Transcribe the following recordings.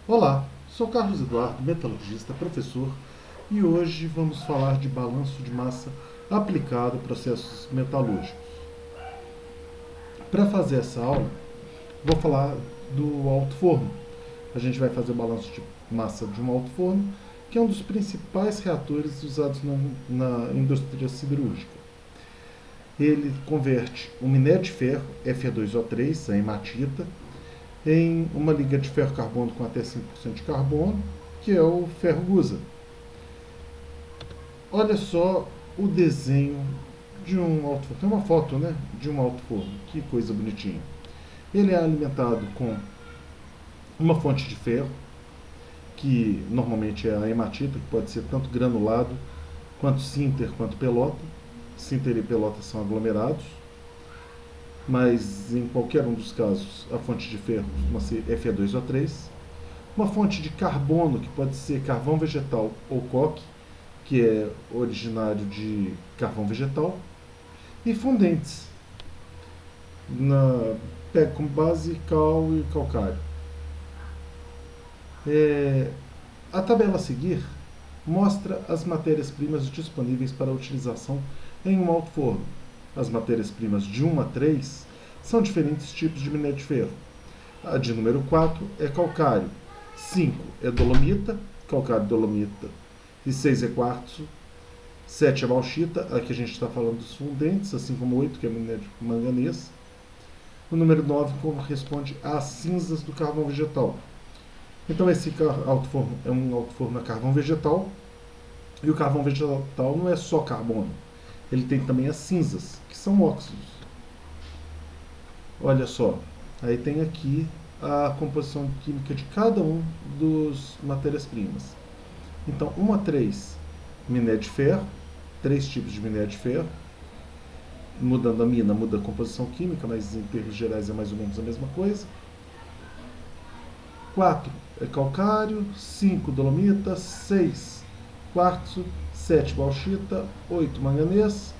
Olá, sou Carlos Eduardo, metalurgista, professor, e hoje vamos falar de balanço de massa aplicado a processos metalúrgicos. Para fazer essa aula, vou falar do alto forno. A gente vai fazer o balanço de massa de um alto forno, que é um dos principais reatores usados na indústria siderúrgica. Ele converte o minério de ferro, Fe2O3, a hematita, em uma liga de ferro carbono com até 5% de carbono, que é o ferro gusa. Olha só o desenho de um alto forno. Tem uma foto, né, de um alto forno. Que coisa bonitinha. Ele é alimentado com uma fonte de ferro, que normalmente é a hematita, que pode ser tanto granulado, quanto sinter, quanto pelota. Sinter e pelota são aglomerados, mas em qualquer um dos casos a fonte de ferro costuma ser Fe2O3. Uma fonte de carbono, que pode ser carvão vegetal ou coque, que é originário de carvão vegetal, e fundentes, pega como base cal e calcário. A tabela a seguir mostra as matérias-primas disponíveis para utilização em um alto forno. As matérias-primas de 1 a 3 são diferentes tipos de minério de ferro. A de número 4 é calcário, 5 é dolomita, calcário dolomita, e 6 é quartzo, 7 é bauxita, aqui a gente está falando dos fundentes, assim como 8, que é minério de manganês. O número 9 corresponde às cinzas do carvão vegetal. Então esse alto forno é um alto forno a carvão vegetal, e o carvão vegetal não é só carbono, ele tem também as cinzas, que são óxidos. Olha só, aí tem aqui a composição química de cada um dos matérias-primas. Então 1 a 3, minério de ferro, 3 tipos de minério de ferro. Mudando a mina, muda a composição química, mas em termos gerais é mais ou menos a mesma coisa. 4 é calcário, 5 dolomita, 6 quartzo, 7 bauxita, 8 manganês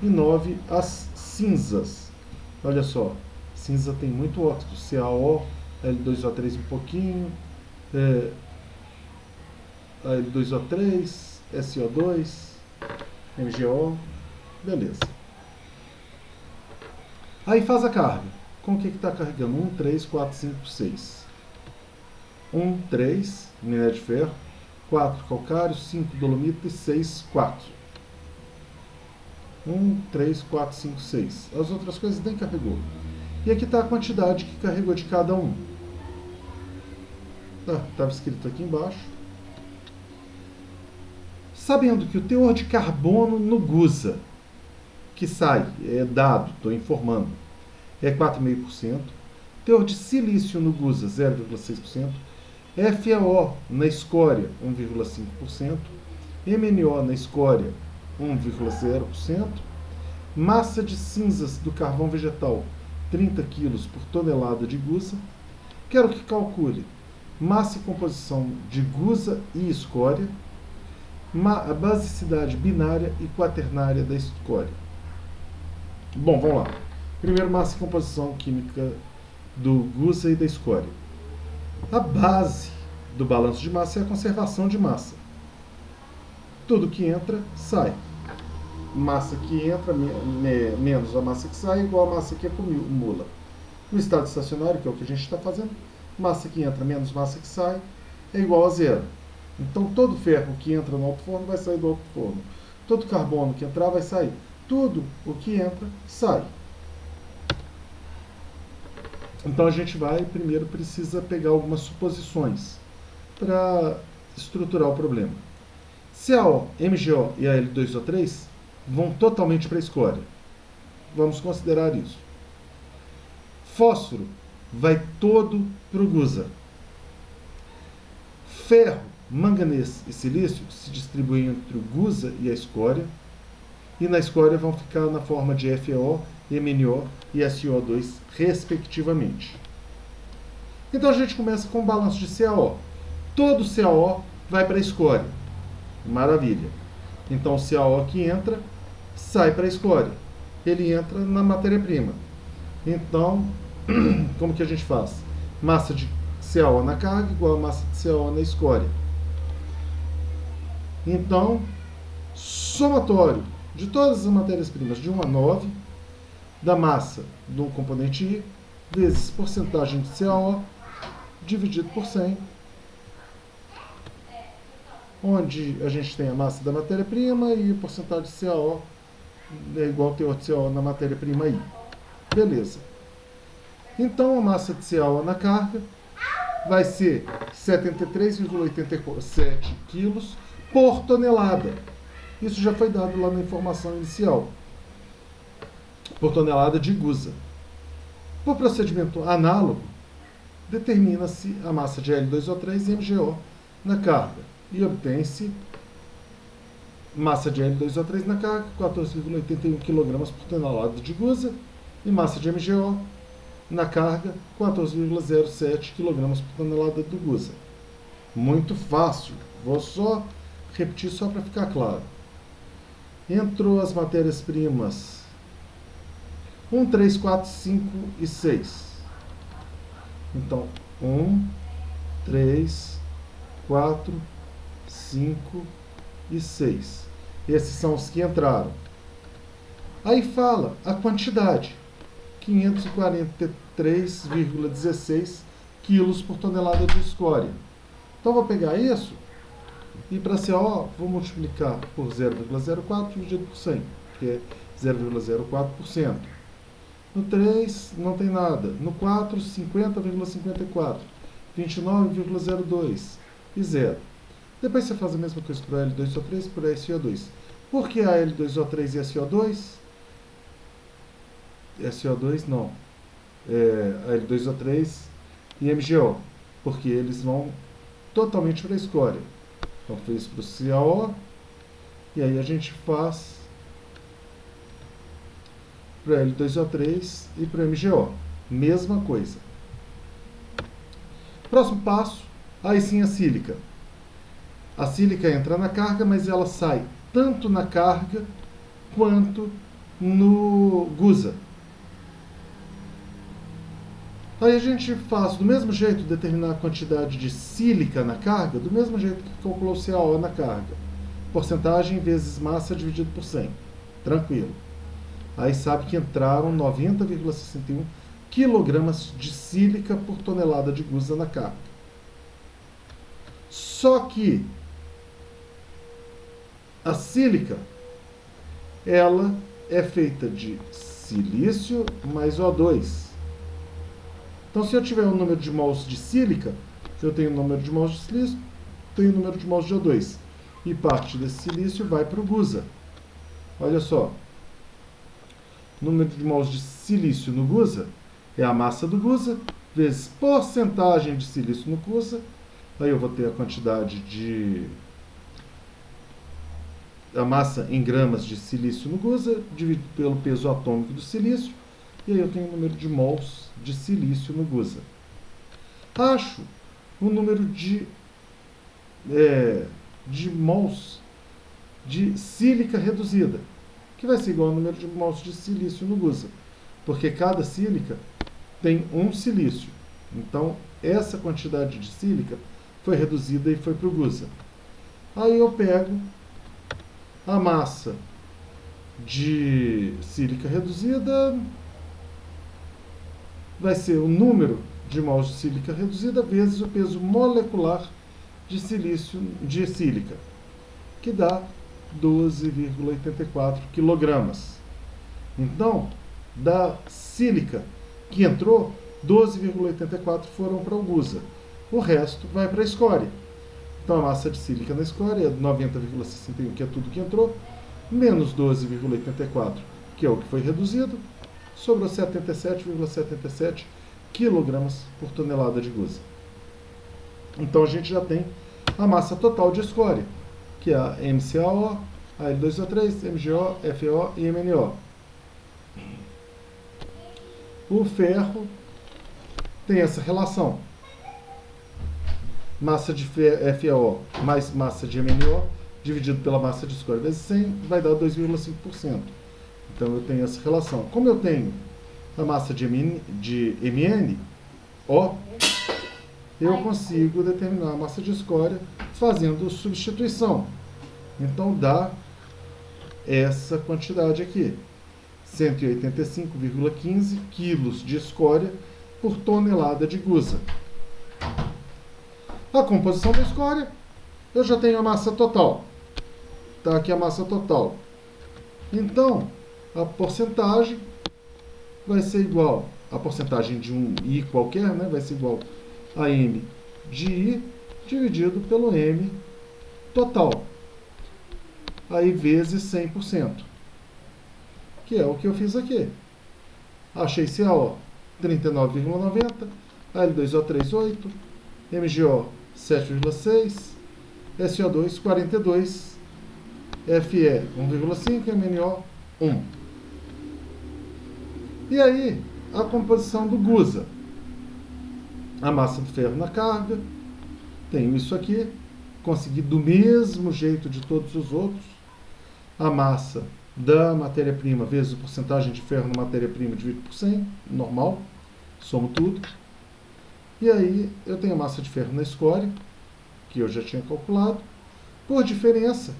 e 9 as cinzas. Olha só, cinza tem muito óxido, CaO, L2O3 um pouquinho, L2O3, SO2, MgO, beleza. Aí faz a carga. Com o que está carregando? 1, 3, 4, 5, 6. 1, 3, minério de ferro. 4, calcário. 5, dolomita. E 6, quartzo. 1, 3, 4, 5, 6. As outras coisas nem carregou. E aqui está a quantidade que carregou de cada um. Estava escrito aqui embaixo. Sabendo que o teor de carbono no gusa que sai, é dado, estou informando, é 4,5%, teor de silício no gusa, 0,6%, FeO na escória, 1,5%, MnO na escória, 1,0%, massa de cinzas do carvão vegetal, 30 kg por tonelada de gusa. Quero que calcule massa e composição de gusa e escória, a basicidade binária e quaternária da escória. Bom, vamos lá. Primeiro, massa e composição química do gusa e da escória. A base do balanço de massa é a conservação de massa. Tudo que entra, sai. Massa que entra menos a massa que sai, igual a massa que acumula. No estado estacionário, que é o que a gente está fazendo, massa que entra menos massa que sai é igual a zero. Então, todo ferro que entra no alto forno vai sair do alto forno. Todo carbono que entrar vai sair. Tudo o que entra, sai. Então a gente primeiro precisa pegar algumas suposições para estruturar o problema. CaO, MgO e a L2O3 vão totalmente para a escória. Vamos considerar isso. Fósforo vai todo para o gusa. Ferro, manganês e silício se distribuem entre o gusa e a escória. E na escória vão ficar na forma de FeO, MnO e SO2, respectivamente. Então a gente começa com o balanço de CaO. Todo CaO vai para a escória. Maravilha. Então o CaO que entra, sai para a escória. Ele entra na matéria-prima. Então, como que a gente faz? Massa de CaO na carga igual a massa de CaO na escória. Então, somatório de todas as matérias-primas de 1 a 9, da massa do componente I, vezes porcentagem de CaO, dividido por 100, onde a gente tem a massa da matéria-prima e a porcentagem de CaO é igual ao teor de CaO na matéria-prima I. Beleza. Então, a massa de CaO na carga vai ser 73,87 quilos por tonelada. Isso já foi dado lá na informação inicial. Por tonelada de gusa. Por procedimento análogo, determina-se a massa de L2O3 e MgO na carga. E obtém-se massa de L2O3 na carga, 14,81 kg por tonelada de gusa, e massa de MgO na carga, 14,07 kg por tonelada de gusa. Muito fácil. Vou só repetir só para ficar claro. Entrou as matérias-primas 1, 3, 4, 5 e 6. Então, 1, 3, 4, 5 e 6. Esses são os que entraram. Aí fala a quantidade. 543,16 quilos por tonelada de escória. Então, vou pegar isso e para CaO vou multiplicar por 0,04 dividido por 100, que é 0,04%. No 3 não tem nada. No 4, 50,54. 29,02 e 0. Depois você faz a mesma coisa para L2O3 e por SO2. Por que a L2O3 e SO2? SO2 não. A L2O3 e MgO. Porque eles vão totalmente para a escória. Então fez para o CaO. E aí a gente faz para L2O3 e para MgO. Mesma coisa. Próximo passo, aí sim a sílica. A sílica entra na carga, mas ela sai tanto na carga quanto no gusa. Aí a gente faz do mesmo jeito determinar a quantidade de sílica na carga, do mesmo jeito que calculou o CaO na carga. Porcentagem vezes massa dividido por 100. Tranquilo. Aí sabe que entraram 90,61 kg de sílica por tonelada de gusa na carga. Só que a sílica, ela é feita de silício mais O2. Então, se eu tiver um número de mols de sílica, eu tenho um número de mols de silício, tenho um número de mols de O2. E parte desse silício vai para o gusa. Olha só. Número de mols de silício no gusa é a massa do gusa vezes porcentagem de silício no gusa. Aí eu vou ter a quantidade de... a massa em gramas de silício no gusa, dividido pelo peso atômico do silício. E aí eu tenho o número de mols de silício no gusa. Acho o número de mols de sílica reduzida, que vai ser igual ao número de mols de silício no gusa, porque cada sílica tem um silício. Então, essa quantidade de sílica foi reduzida e foi para o gusa. Aí eu pego a massa de sílica reduzida, vai ser o número de mols de sílica reduzida vezes o peso molecular de silício de sílica, que dá 12,84 kg. Então, da sílica que entrou, 12,84 foram para o gusa. O resto vai para a escória. Então, a massa de sílica na escória é 90,61, que é tudo que entrou, menos 12,84, que é o que foi reduzido, sobrou 77,77 kg por tonelada de gusa. Então, a gente já tem a massa total de escória, que é a MCaO, a L2O3, MgO, FeO e MnO. O ferro tem essa relação. Massa de FeO mais massa de MnO dividido pela massa de escória vezes 100 vai dar 2,5%. Então eu tenho essa relação. Como eu tenho a massa de MnO, eu consigo determinar a massa de escória fazendo substituição. Então dá essa quantidade aqui, 185,15 quilos de escória por tonelada de gusa. A composição da escória, eu já tenho a massa total. Está aqui a massa total. Então, a porcentagem vai ser igual, a porcentagem de um I qualquer, né, vai ser igual a M de I dividido pelo M total. Aí vezes 100%, que é o que eu fiz aqui. Achei CaO 39,90, Al2O3 8, MgO 7,6, SO2 42, Fe 1,5, MnO 1. E aí, a composição do gusa. A massa de ferro na carga, tenho isso aqui, consegui do mesmo jeito de todos os outros. A massa da matéria-prima vezes a porcentagem de ferro na matéria-prima dividido por 100, normal, somo tudo. E aí eu tenho a massa de ferro na escória, que eu já tinha calculado. Por diferença,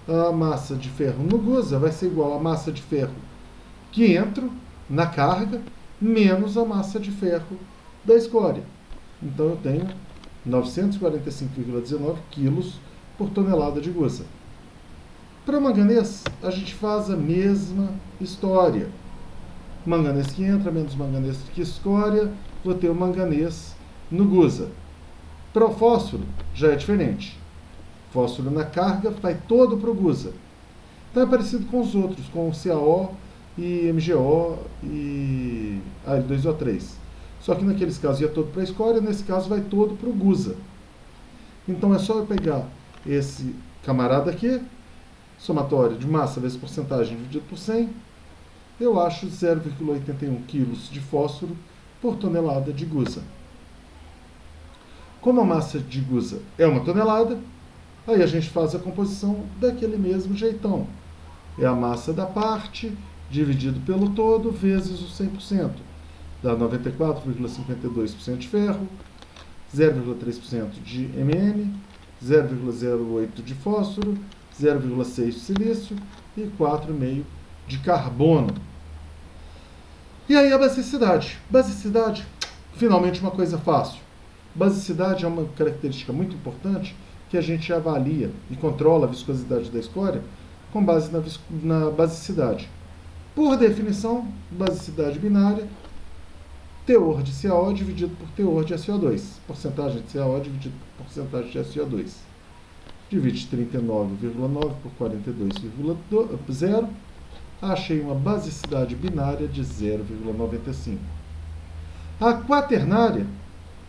a massa de ferro no gusa vai ser igual à massa de ferro que entra na carga, menos a massa de ferro da escória. Então eu tenho 945,19 quilos por tonelada de gusa. Para manganês, a gente faz a mesma história. Manganês que entra, menos manganês que escória, vou ter o manganês no gusa. Para o fósforo, já é diferente. Fósforo na carga vai todo para o gusa. Então é parecido com os outros, com o CaO e MgO e Al2O3. Só que naqueles casos ia todo para a escória, nesse caso vai todo para o gusa. Então é só eu pegar esse camarada aqui, somatório de massa vezes porcentagem dividido por 100, eu acho 0,81 kg de fósforo por tonelada de gusa. Como a massa de gusa é 1 tonelada, aí a gente faz a composição daquele mesmo jeitão. É a massa da parte dividido pelo todo vezes o 100%. Dá 94,52% de ferro, 0,3% de Mn, 0,08 de fósforo, 0,6 de silício e 4,5 de carbono. E aí a basicidade. Basicidade, finalmente uma coisa fácil. Basicidade é uma característica muito importante que a gente avalia e controla a viscosidade da escória com base na basicidade. Por definição, basicidade binária, teor de CaO dividido por teor de SO2. Porcentagem de CaO dividido por porcentagem de SO2. Divide 39,9 por 42,0. Achei uma basicidade binária de 0,95. A quaternária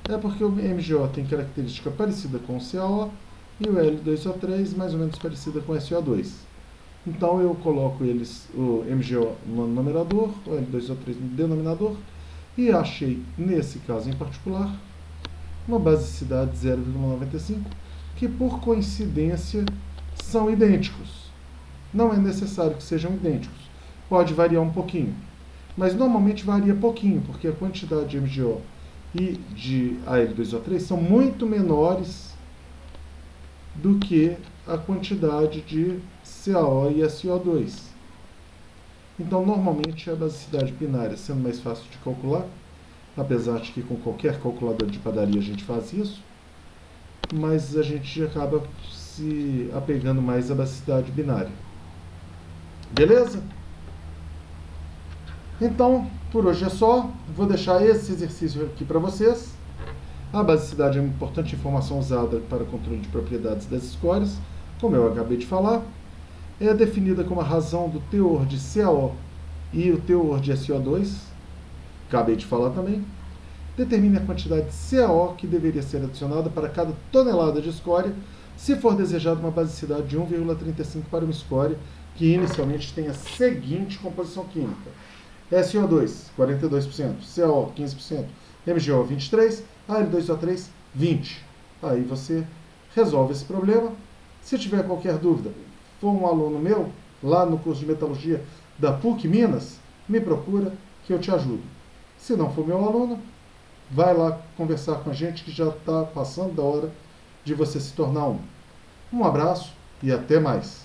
é porque o MgO tem característica parecida com o CaO e o L2O3 mais ou menos parecida com o SO2. Então eu coloco eles, o MgO no numerador, o L2O3 no denominador, e achei, nesse caso em particular, uma basicidade de 0,95, que por coincidência são idênticos. Não é necessário que sejam idênticos. Pode variar um pouquinho. Mas normalmente varia pouquinho, porque a quantidade de MgO e de Al2O3 são muito menores do que a quantidade de CaO e SO2. Então, normalmente, a basicidade binária, sendo mais fácil de calcular, apesar de que com qualquer calculadora de padaria a gente faz isso, mas a gente acaba se apegando mais à basicidade binária. Beleza? Então, por hoje é só. Vou deixar esse exercício aqui para vocês. A basicidade é uma importante informação usada para o controle de propriedades das escórias, como eu acabei de falar. É definida como a razão do teor de CaO e o teor de SO2, acabei de falar também. Determine a quantidade de CaO que deveria ser adicionada para cada tonelada de escória, se for desejada uma basicidade de 1,35 para uma escória que inicialmente tem a seguinte composição química: SO2, 42%, CaO, 15%, MgO, 23%, Al2O3, 20%. Aí você resolve esse problema. Se tiver qualquer dúvida, for um aluno meu, lá no curso de metalurgia da PUC Minas, me procura que eu te ajudo. Se não for meu aluno, vai lá conversar com a gente que já está passando da hora de você se tornar um. Um abraço e até mais.